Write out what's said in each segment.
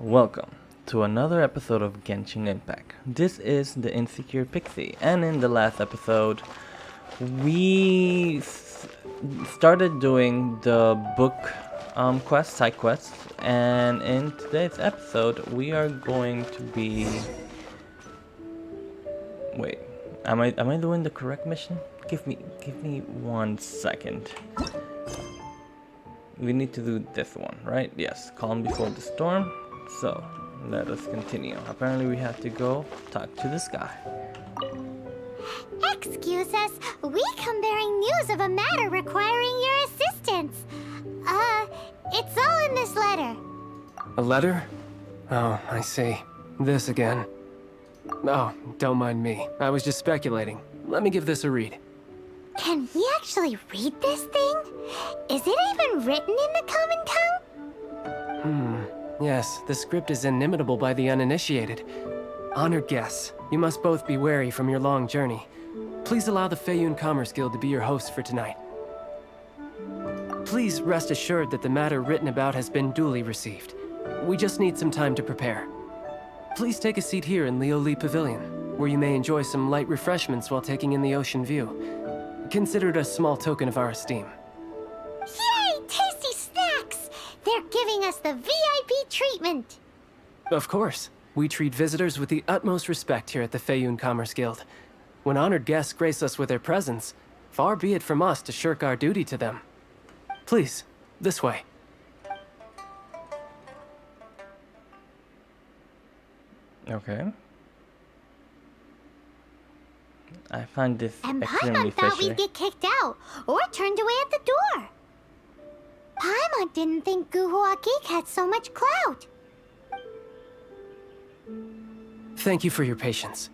Welcome to another episode of Genshin Impact. This is the Insecure Pixie, and in the last episode, we started doing the book quest, side quests, and in today's episode, we are going to be. Wait, am I doing the correct mission? Give me 1 second. We need to do this one, right? Yes, calm before the storm. So, let us continue. Apparently we have to go talk to this guy. Excuse us, we come bearing news of a matter requiring your assistance. It's all in this letter. A letter? Oh, I see. This again. Oh, don't mind me. I was just speculating. Let me give this a read. Can we actually read this thing? Is it even written in the common tongue? Yes, the script is inimitable by the uninitiated. Honored guests, you must both be wary from your long journey. Please allow the Feiyun Commerce Guild to be your host for tonight. Please rest assured that the matter written about has been duly received. We just need some time to prepare. Please take a seat here in Leo Lee Pavilion, where you may enjoy some light refreshments while taking in the ocean view. Consider it a small token of our esteem. Yay, tasty snacks! They're giving us the VIP treatment. Of course. We treat visitors with the utmost respect here at the Feiyun Commerce Guild. When honored guests grace us with their presence, far be it from us to shirk our duty to them. Please, this way. Okay. I find this And extremely Paimon thought fishy. we'd get kicked out or turned away at the door. Paimon didn't think Guhua Geek had so much clout. Thank you for your patience.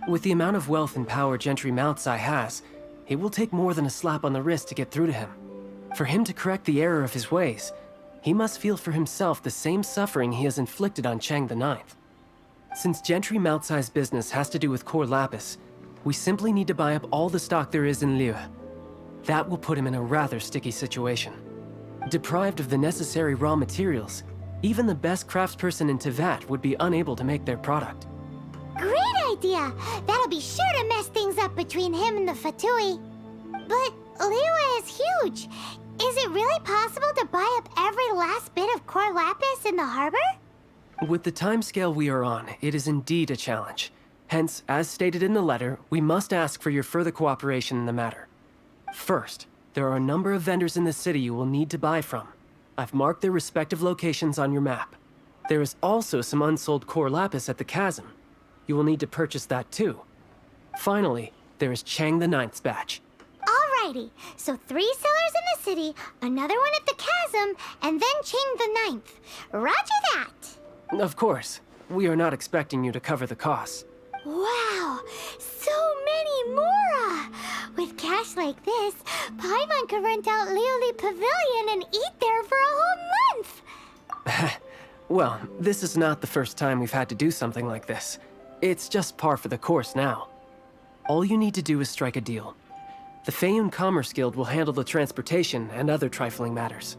With the amount of wealth and power Gentry Moutsai has, it will take more than a slap on the wrist to get through to him. For him to correct the error of his ways, he must feel for himself the same suffering he has inflicted on Chang the Ninth. Since Gentry Moutsai's business has to do with core lapis, we simply need to buy up all the stock there is in Liu. That will put him in a rather sticky situation. Deprived of the necessary raw materials, even the best craftsperson in Tevat would be unable to make their product. Great idea! That'll be sure to mess things up between him and the Fatui. But Liyue is huge. Is it really possible to buy up every last bit of core lapis in the harbor? With the timescale we are on, it is indeed a challenge. Hence, as stated in the letter, we must ask for your further cooperation in the matter. First, there are a number of vendors in the city you will need to buy from. I've marked their respective locations on your map. There is also some unsold core lapis at the chasm. You will need to purchase that too. Finally, there is Chang the Ninth's batch. Alrighty, so 3 sellers in the city, another one at the chasm, and then Chang the Ninth. Roger that! Of course, we are not expecting you to cover the costs. Wow, so many Mora! With cash like this, Paimon could rent out Lioli Pavilion and eat there for a whole month! Well, this is not the first time we've had to do something like this. It's just par for the course now. All you need to do is strike a deal. The Feiyun Commerce Guild will handle the transportation and other trifling matters.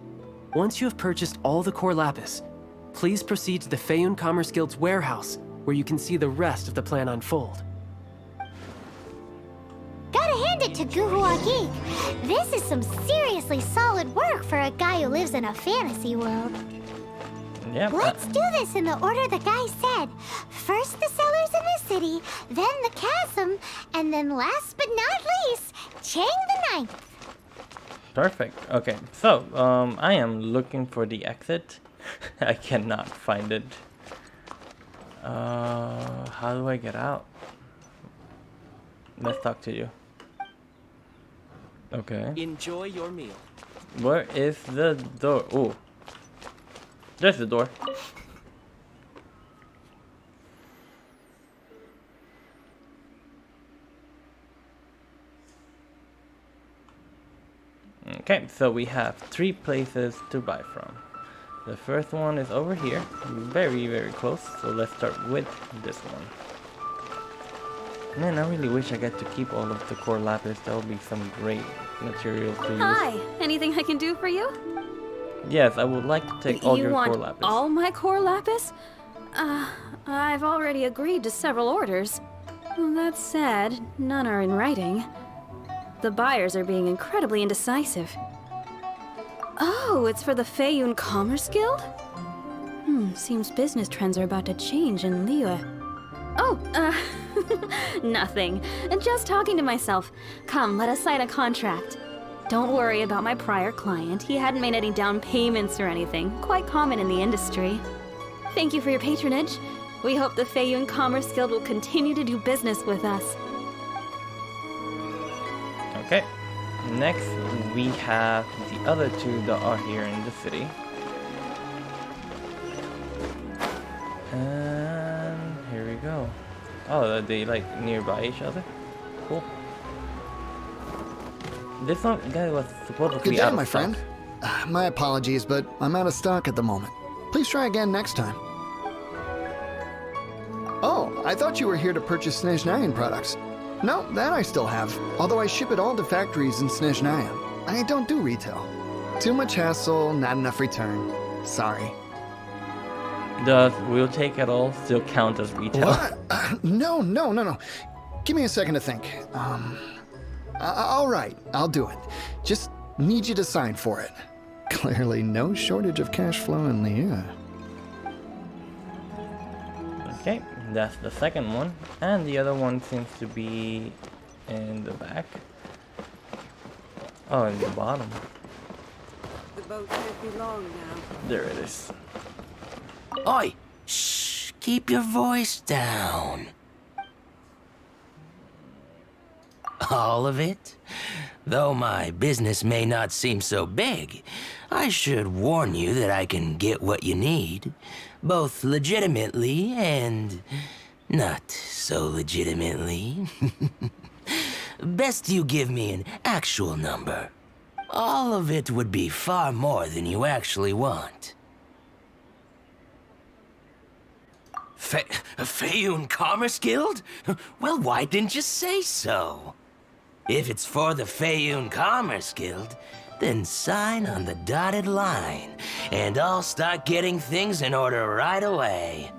Once you have purchased all the core lapis, please proceed to the Feiyun Commerce Guild's warehouse, where you can see the rest of the plan unfold. Gotta hand it to Guhua Geek. This is some seriously solid work for a guy who lives in a fantasy world. Yep. Let's do this in the order the guy said. First the sellers in the city, then the chasm, and then last but not least, Chang the Ninth. Perfect. Okay, so I am looking for the exit. I cannot find it. How do I get out? Let's talk to you. Okay. Enjoy your meal. Where is the door? Oh, there's the door. Okay, so we have 3 places to buy from. The first one is over here, very, very close. So let's start with this one. Man, I really wish I get to keep all of the core lapis. That would be some great material to use. Hi, anything I can do for you? Yes, I would like to take all You your core want lapis. all my core lapis? I've already agreed to several orders. That said, none are in writing. The buyers are being incredibly indecisive. Oh, it's for the Feiyun Commerce Guild? Seems business trends are about to change in Liyue. Oh, nothing. Just talking to myself. Come, let us sign a contract. Don't worry about my prior client. He hadn't made any down payments or anything. Quite common in the industry. Thank you for your patronage. We hope the Feiyun Commerce Guild will continue to do business with us. Okay. Next, we have the other two that are here in the city. And here we go. Oh, are they like nearby each other? Cool. This one guy was supposed to Good be day, out of my stock. friend. My apologies, but I'm out of stock at the moment. Please try again next time. Oh, I thought you were here to purchase Snezhnayan products. No, that I still have, although I ship it all to factories in Snezhnaya. I don't do retail. Too much hassle, not enough return. Sorry. Does we'll take it all still count as retail? What? No. Give me a second to think. All right, I'll do it. Just need you to sign for it. Clearly no shortage of cash flow in Liyue. Okay, that's the second one. And the other one seems to be in the back. Oh, in the bottom. The boat can't be long now. There it is. Oi! Shh! Keep your voice down. All of it? Though my business may not seem so big, I should warn you that I can get what you need, both legitimately and not so legitimately. Best you give me an actual number. All of it would be far more than you actually want. Feiyun Commerce Guild? Well, why didn't you say so? If it's for the Feiyun Commerce Guild, then sign on the dotted line, and I'll start getting things in order right away.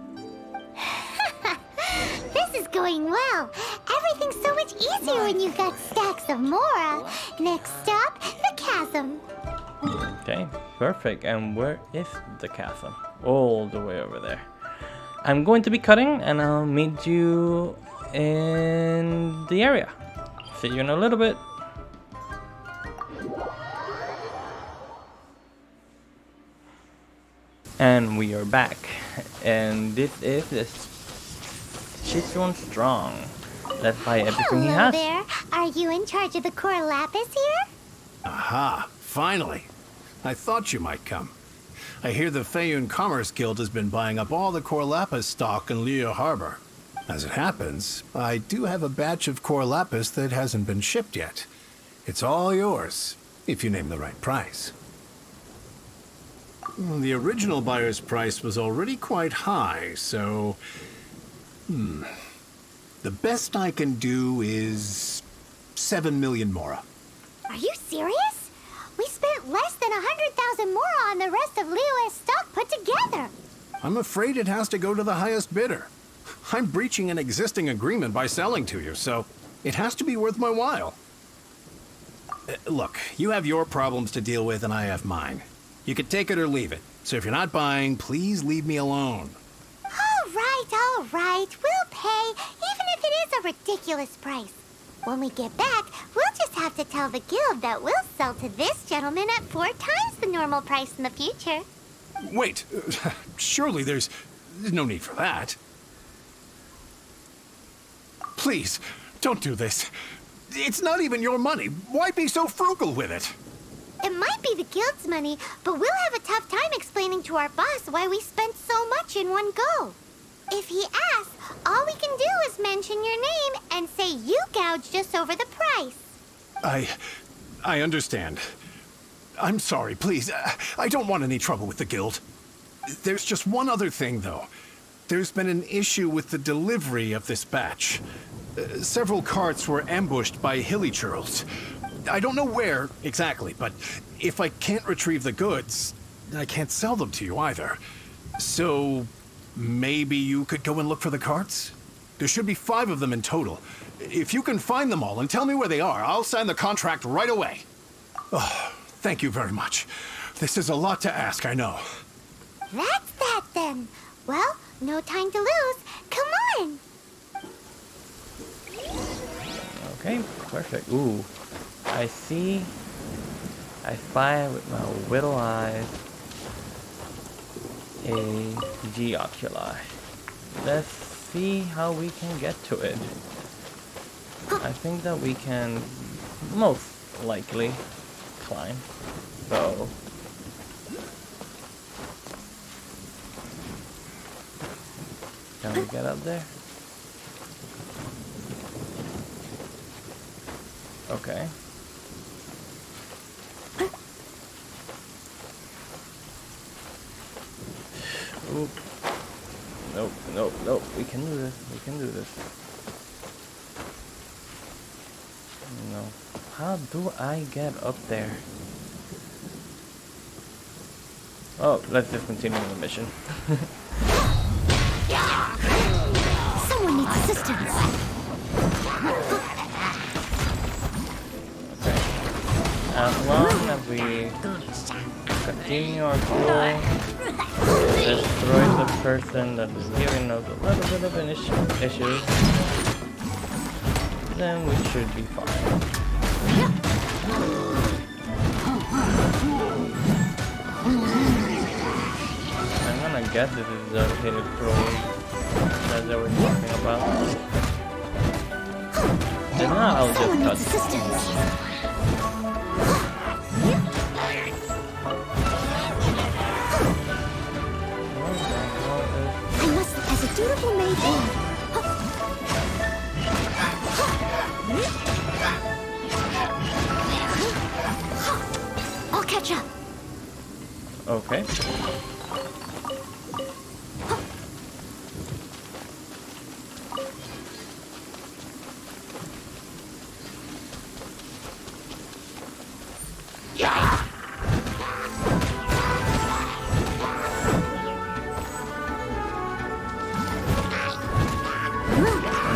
This is going well. Everything's so much easier when you've got stacks of Mora. Next stop, the chasm. Okay, perfect. And where is the chasm? All the way over there. I'm going to be cutting, and I'll meet you in the area. See you in a little bit. And we are back. And this is the Sichuan Strong. Let's buy everything he Hello has. there. Are you in charge of the core lapis here? Aha, finally. I thought you might come. I hear the Feiyun Commerce Guild has been buying up all the core lapis stock in Liyue Harbor. As it happens, I do have a batch of core lapis that hasn't been shipped yet. It's all yours, if you name the right price. The original buyer's price was already quite high, so... The best I can do is 7 million Mora. Are you serious? We spent less than 100,000 Mora on the rest of Liyue's stock put together. I'm afraid it has to go to the highest bidder. I'm breaching an existing agreement by selling to you, so it has to be worth my while. Look, you have your problems to deal with and I have mine. You can take it or leave it. So if you're not buying, please leave me alone. All right. We'll pay, even if it is a ridiculous price. When we get back, we'll just have to tell the guild that we'll sell to this gentleman at 4 times the normal price in the future. Wait, surely there's no need for that. Please, don't do this. It's not even your money. Why be so frugal with it? It might be the guild's money, but we'll have a tough time explaining to our boss why we spent so much in one go. If he asks, all we can do is mention your name and say you gouged us over the price. I understand. I'm sorry, please. I don't want any trouble with the guild. There's just one other thing, though. There's been an issue with the delivery of this batch. Several carts were ambushed by hilly churls. I don't know where exactly, but if I can't retrieve the goods, I can't sell them to you either. So, maybe you could go and look for the carts? There should be 5 of them in total. If you can find them all and tell me where they are, I'll sign the contract right away. Oh, thank you very much. This is a lot to ask, I know. That's that then. Well, no time to lose. Come on. Okay, perfect. Ooh, I see. I spy with my little eyes a geoculi. Let's see how we can get to it. I think that we can most likely climb. So can we get up there? Okay. Oop. Nope, nope, nope. We can do this. We can do this. No. How do I get up there? Oh, let's just continue the mission. Someone needs assistance. Okay. As long as we continue our goal, destroy the person that is giving us a little bit of an issue, then we should be fine. I'm gonna guess this is the hidden scroll that they were talking about. If not, I'll just cut. Assistance. I must, as a dutiful maid, I'll catch up. Okay.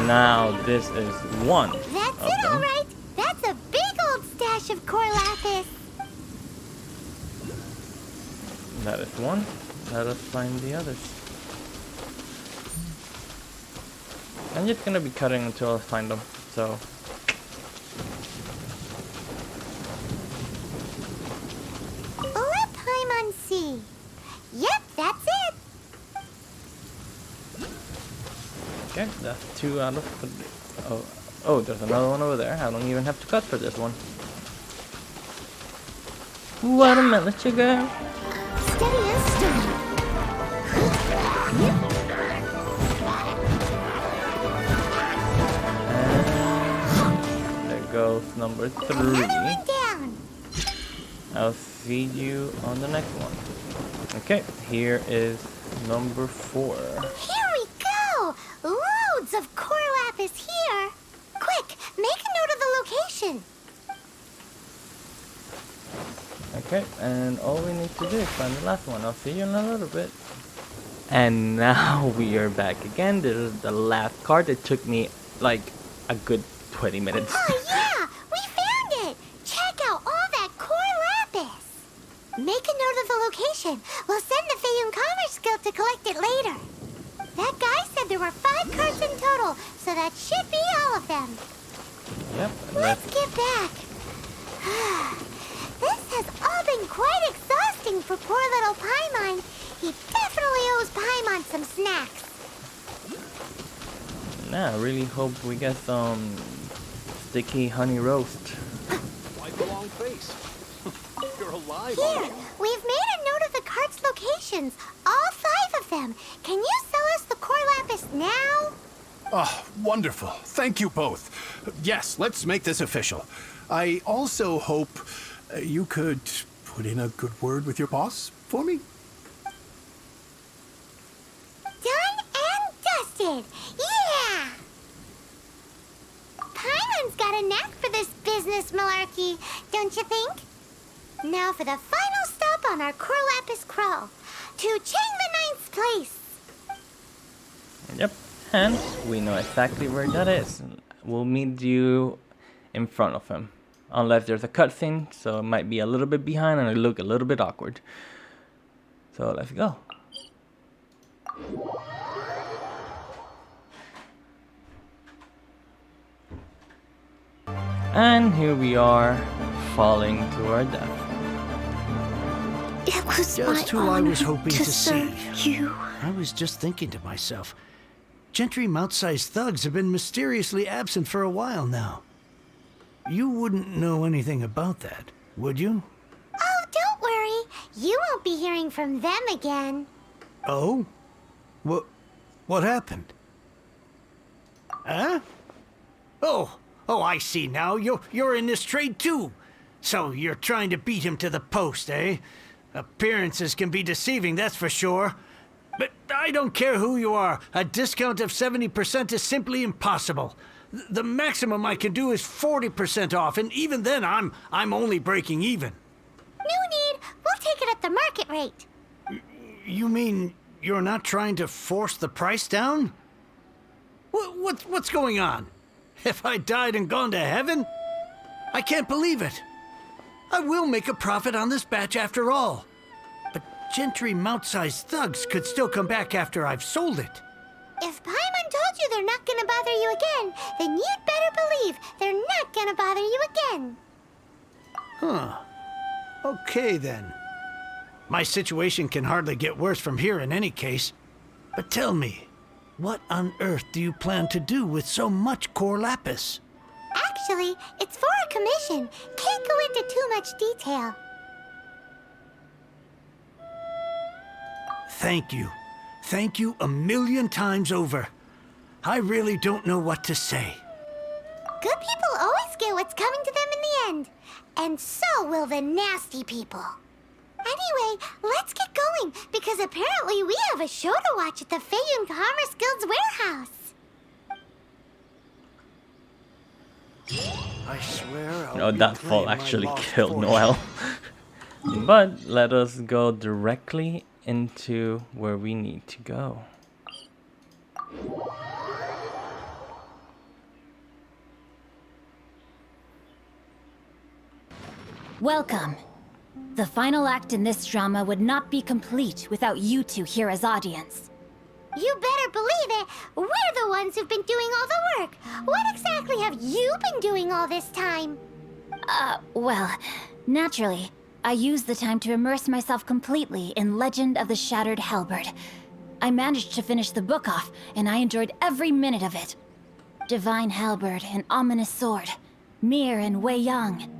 Now this is one That's of it, them. all right. That's a big old stash of core lapis. That is one. Let us find the others. I'm just gonna be cutting until I find them. So Let Paimon see. Yep, that's it. okay, that's 2 out of. Oh, there's another one over there. I don't even have to cut for this one. What a minute, girl. Steady as stone. And there goes number 3. Another one down. I'll see you on the next one. Okay, here is number 4. Here we go. Loads of core lapis here. Quick, make a note of the location. Okay, and all we need to do is find the last one. I'll see you in a little bit. And now we are back again. This is the last card. It took me like a good 20 minutes. Oh yeah, we found it. Check out all that core lapis. Make a note of the location. We'll send the Feiyun Commerce Guild to collect it later. That guy said there were 5 cards in total, so that should be all of them. Yep, Let's get back. This has all been quite exhausting for poor little Paimon. He definitely owes Paimon some snacks. Nah, I really hope we get some sticky honey roast. Why the long face? You're alive. Here, we've made a note of the cards' locations. All 5 of them. Can you sell us the core lapis now? Oh, wonderful. Thank you both. Yes, let's make this official. I also hope you could put in a good word with your boss for me. Done and dusted. Yeah! Paimon's got a knack for this business malarkey, don't you think? Now for the final stop on our Corlapis Crawl to Chang the Ninth's place. Yep, and we know exactly where that is. We'll meet you in front of him. Unless there's a cutscene, so it might be a little bit behind and it look a little bit awkward. So let's go. And here we are, falling to our death. It was Just who I was hoping to see. You. I was just thinking to myself, Gentry Mount-sized thugs have been mysteriously absent for a while now. You wouldn't know anything about that, would you? Oh, don't worry. You won't be hearing from them again. Oh? What happened? Huh? Oh, I see now. You're in this trade too. So you're trying to beat him to the post, eh? Appearances can be deceiving, that's for sure. But I don't care who you are. A discount of 70% is simply impossible. The maximum I can do is 40% off, and even then I'm only breaking even. No need. We'll take it at the market rate. You mean you're not trying to force the price down? What's going on? Have I died and gone to heaven? I can't believe it. I will make a profit on this batch after all. But Gentry Mount-sized thugs could still come back after I've sold it. If Paimon told you they're not gonna bother you again, then you'd better believe they're not gonna bother you again. Huh. Okay then. My situation can hardly get worse from here in any case. But tell me, what on earth do you plan to do with so much core lapis? Actually, it's for a commission. Can't go into too much detail. Thank you. Thank you a million times over. I really don't know what to say. Good people always get what's coming to them in the end. And so will the nasty people. Anyway, let's get going, because apparently we have a show to watch at the Feiyun Commerce Guild's warehouse. I swear I'll No, that fall reclaim my actually lost killed fortune. Noel. But let us go directly into where we need to go. Welcome. The final act in this drama would not be complete without you two here as audience. You better believe it. We're the ones who've been doing all the work. What exactly have you been doing all this time? Well, naturally, I used the time to immerse myself completely in Legend of the Shattered Halberd. I managed to finish the book off, and I enjoyed every minute of it. Divine Halberd, an ominous sword. Mir and Wei Yang.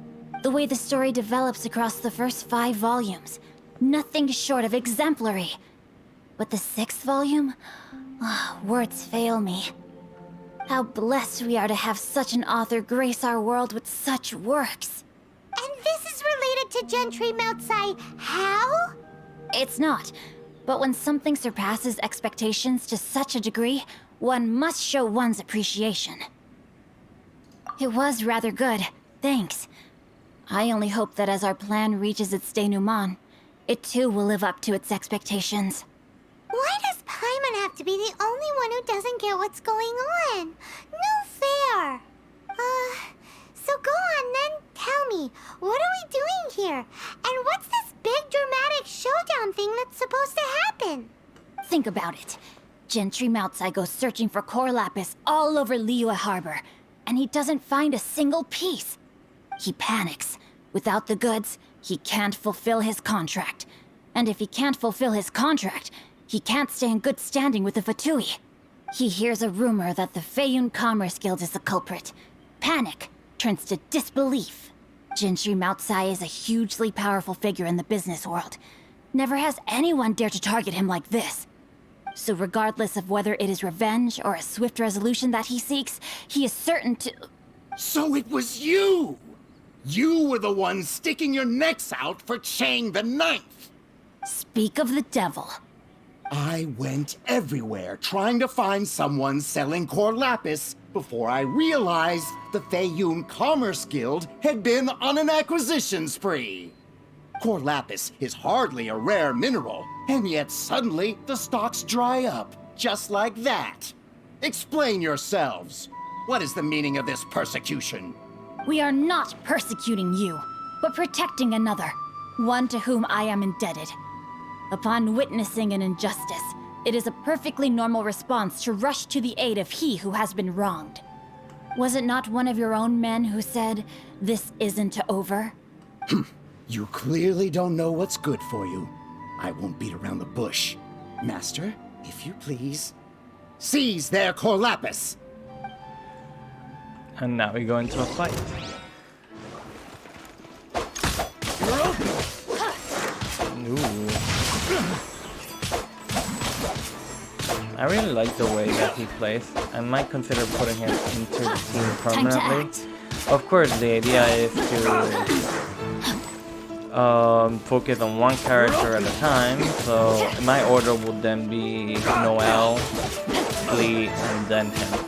The way the story develops across the first 5 volumes. Nothing short of exemplary. But the 6th volume? Words fail me. How blessed we are to have such an author grace our world with such works. And this is related to Gentry Moutsai. How? It's not. But when something surpasses expectations to such a degree, one must show one's appreciation. It was rather good, thanks. I only hope that as our plan reaches its denouement, it too will live up to its expectations. Why does Paimon have to be the only one who doesn't get what's going on? No fair. So go on then, tell me, what are we doing here? And what's this big dramatic showdown thing that's supposed to happen? Think about it. Gentry Moutsai goes searching for core lapis all over Liyue Harbor, and he doesn't find a single piece. He panics. Without the goods, he can't fulfill his contract. And if he can't fulfill his contract, he can't stay in good standing with the Fatui. He hears a rumor that the Feiyun Commerce Guild is the culprit. Panic turns to disbelief. Gentry Moutsai is a hugely powerful figure in the business world. Never has anyone dared to target him like this. So regardless of whether it is revenge or a swift resolution that he seeks, he is certain to... So it was you! You were the one sticking your necks out for Chang the Ninth! Speak of the devil. I went everywhere trying to find someone selling core lapis before I realized the Feiyun Commerce Guild had been on an acquisition spree. Core lapis is hardly a rare mineral, and yet suddenly the stocks dry up, just like that. Explain yourselves. What is the meaning of this persecution? We are not persecuting you, but protecting another, one to whom I am indebted. Upon witnessing an injustice, it is a perfectly normal response to rush to the aid of he who has been wronged. Was it not one of your own men who said, "This isn't over"? You clearly don't know what's good for you. I won't beat around the bush. Master, if you please, seize their core lapis! And now we go into a fight. Ooh. I really like the way that he plays. I might consider putting him into the team permanently. Of course, the idea is to focus on one character at a time. So my order would then be Noel, Flea, and then him.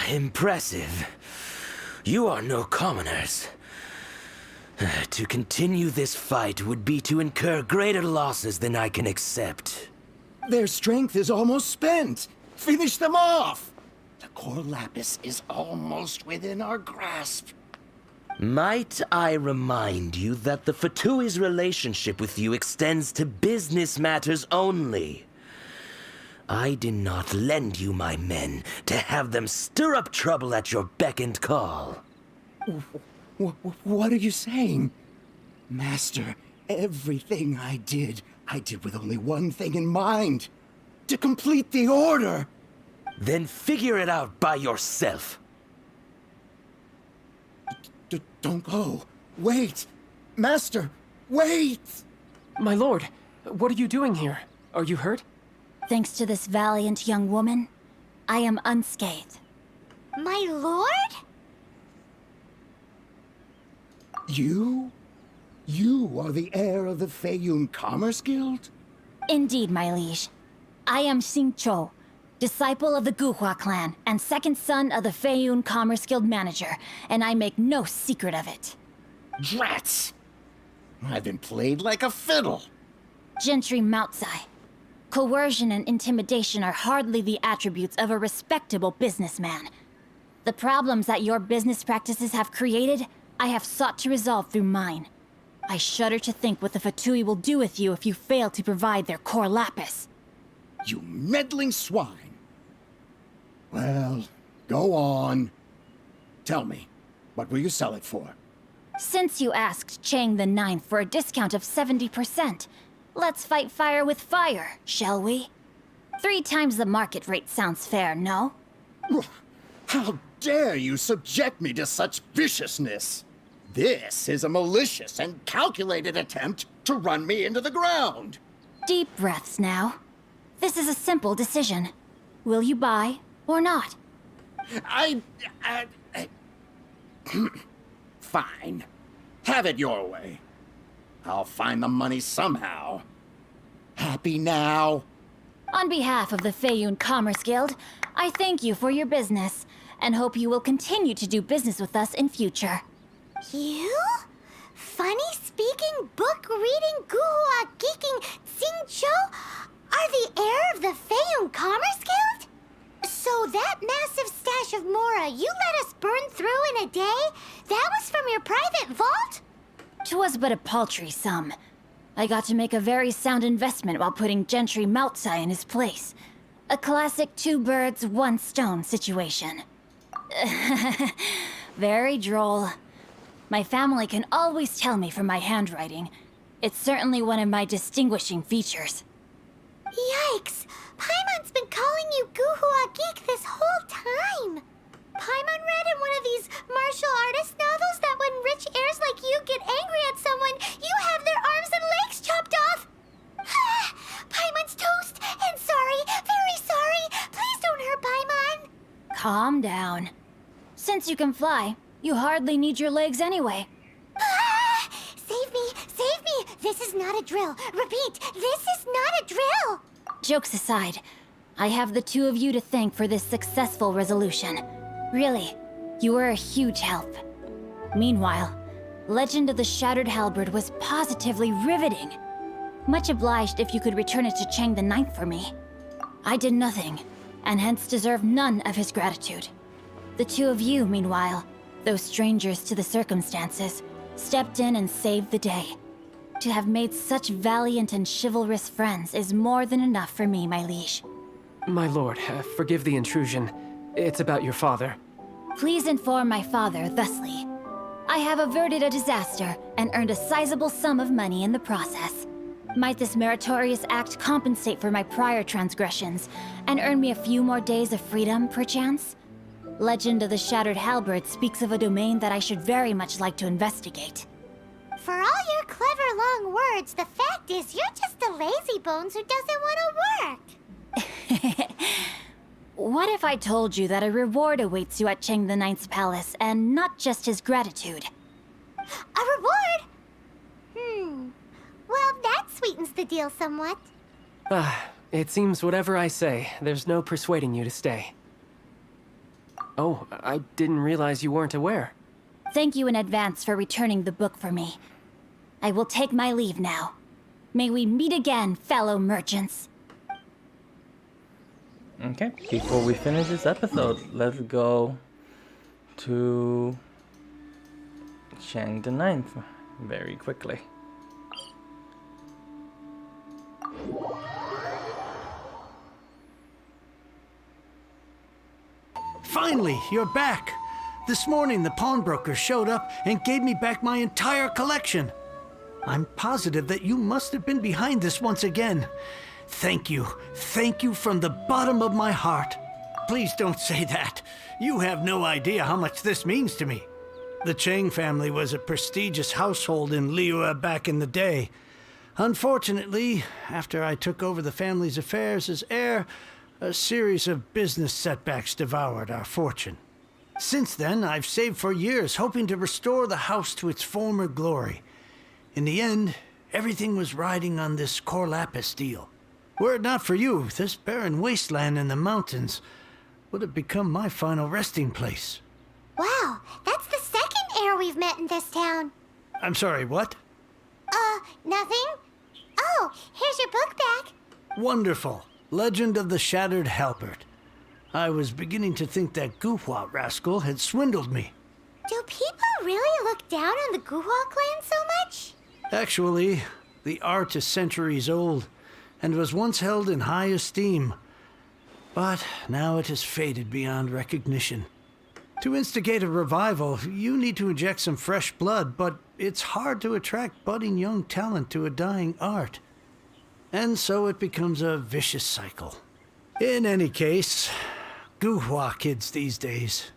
Impressive. You are no commoners. To continue this fight would be to incur greater losses than I can accept. Their strength is almost spent. Finish them off! The core lapis is almost within our grasp. Might I remind you that the Fatui's relationship with you extends to business matters only? I did not lend you my men to have them stir up trouble at your beck and call. What are you saying? Master, everything I did with only one thing in mind. To complete the order. Then figure it out by yourself. Don't go. Wait. Master, wait! My lord, what are you doing here? Are you hurt? Thanks to this valiant young woman, I am unscathed. My lord? You? You are the heir of the Feiyun Commerce Guild? Indeed, my liege. I am Xingqiu, disciple of the Guhua clan and second son of the Feiyun Commerce Guild manager, and I make no secret of it. Drats! I've been played like a fiddle. Gentry Moutsai. Coercion and intimidation are hardly the attributes of a respectable businessman. The problems that your business practices have created, I have sought to resolve through mine. I shudder to think what the Fatui will do with you if you fail to provide their core lapis. You meddling swine. Well, go on. Tell me, what will you sell it for? Since you asked Chang the Ninth for a discount of 70%, let's fight fire with fire, shall we? 3 times the market rate sounds fair, no? How dare you subject me to such viciousness? This is a malicious and calculated attempt to run me into the ground. Deep breaths now. This is a simple decision. Will you buy or not? Fine. Have it your way. I'll find the money somehow. Happy now? On behalf of the Feiyun Commerce Guild, I thank you for your business, and hope you will continue to do business with us in future. You? Funny-speaking, book-reading, guhua geeking Xingqiu are the heir of the Feiyun Commerce Guild? So that massive stash of Mora you let us burn through in a day, that was from your private vault? 'Twas but a paltry sum. I got to make a very sound investment while putting Gentry Moutsai in his place. A classic 2 birds, 1 stone situation. Very droll. My family can always tell me from my handwriting. It's certainly one of my distinguishing features. Yikes! Paimon's been calling you Guhua Geek this whole time. Paimon read in one of these martial artist novels that when rich heirs like you get angry at someone, you have their arms and legs chopped off. Paimon's toast! own. Since you can fly, you hardly need your legs anyway. Ah! Save me! Save me! This is not a drill. Repeat, this is not a drill! Jokes aside, I have the two of you to thank for this successful resolution. Really, you were a huge help. Meanwhile, Legend of the Shattered Halberd was positively riveting. Much obliged if you could return it to Chang the Ninth for me. I did nothing, and hence deserve none of his gratitude. The two of you, meanwhile, though strangers to the circumstances, stepped in and saved the day. To have made such valiant and chivalrous friends is more than enough for me, my liege. My lord, forgive the intrusion. It's about your father. Please inform my father thusly. I have averted a disaster and earned a sizable sum of money in the process. Might this meritorious act compensate for my prior transgressions and earn me a few more days of freedom, perchance? Legend of the Shattered Halberd speaks of a domain that I should very much like to investigate. For all your clever long words, the fact is you're just a lazy bones who doesn't want to work. What if I told you that a reward awaits you at Chang the Ninth's palace, and not just his gratitude? A reward? Well, that sweetens the deal somewhat. It seems whatever I say, there's no persuading you to stay. Oh, I didn't realize you weren't aware. Thank you in advance for returning the book for me. I will take my leave now. May we meet again, fellow merchants. Okay, before we finish this episode, let's go to Chang the Ninth very quickly. Finally, you're back. This morning, the pawnbroker showed up and gave me back my entire collection. I'm positive that you must have been behind this once again. Thank you. Thank you from the bottom of my heart. Please don't say that. You have no idea how much this means to me. The Chang family was a prestigious household in Liyue back in the day. Unfortunately, after I took over the family's affairs as heir, a series of business setbacks devoured our fortune. Since then, I've saved for years, hoping to restore the house to its former glory. In the end, everything was riding on this Corlapis deal. Were it not for you, this barren wasteland in the mountains would have become my final resting place. Wow, that's the second heir we've met in this town. I'm sorry, what? Nothing? Oh, here's your book back. Wonderful. Legend of the Shattered Halberd. I was beginning to think that Guhua rascal had swindled me. Do people really look down on the Guhua clan so much? Actually, the art is centuries old and was once held in high esteem. But now it has faded beyond recognition. To instigate a revival, you need to inject some fresh blood, but it's hard to attract budding young talent to a dying art. And so it becomes a vicious cycle. In any case, Guhua kids these days.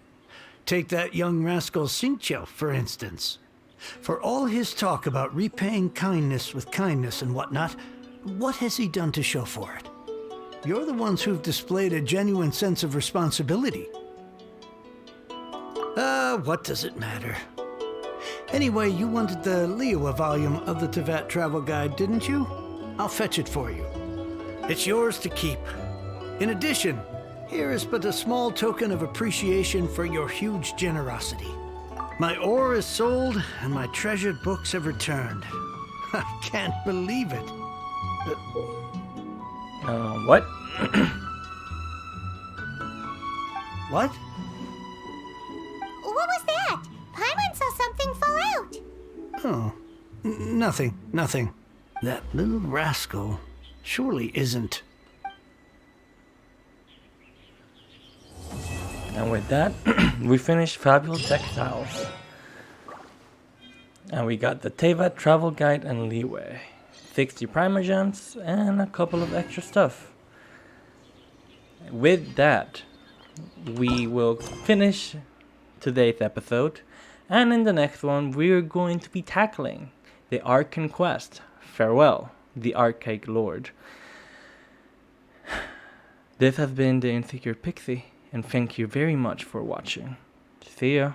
Take that young rascal Xingqiu, for instance. For all his talk about repaying kindness with kindness and whatnot, what has he done to show for it? You're the ones who've displayed a genuine sense of responsibility. What does it matter? Anyway, you wanted the Liyue volume of the Tevat Travel Guide, didn't you? I'll fetch it for you. It's yours to keep. In addition, here is but a small token of appreciation for your huge generosity. My ore is sold, and my treasured books have returned. I can't believe it. What? What? What was that? Paimon saw something fall out. Oh, nothing. That little rascal surely isn't. And with that, we finished Fabulous Textiles. And we got the Tevat Travel Guide and Liyue. 60 Primogems and a couple of extra stuff. With that, we will finish today's episode. And in the next one, we're going to be tackling the Arcane Quest. Farewell, the Archaic Lord. This has been the Insecure Pixie, and thank you very much for watching. See ya.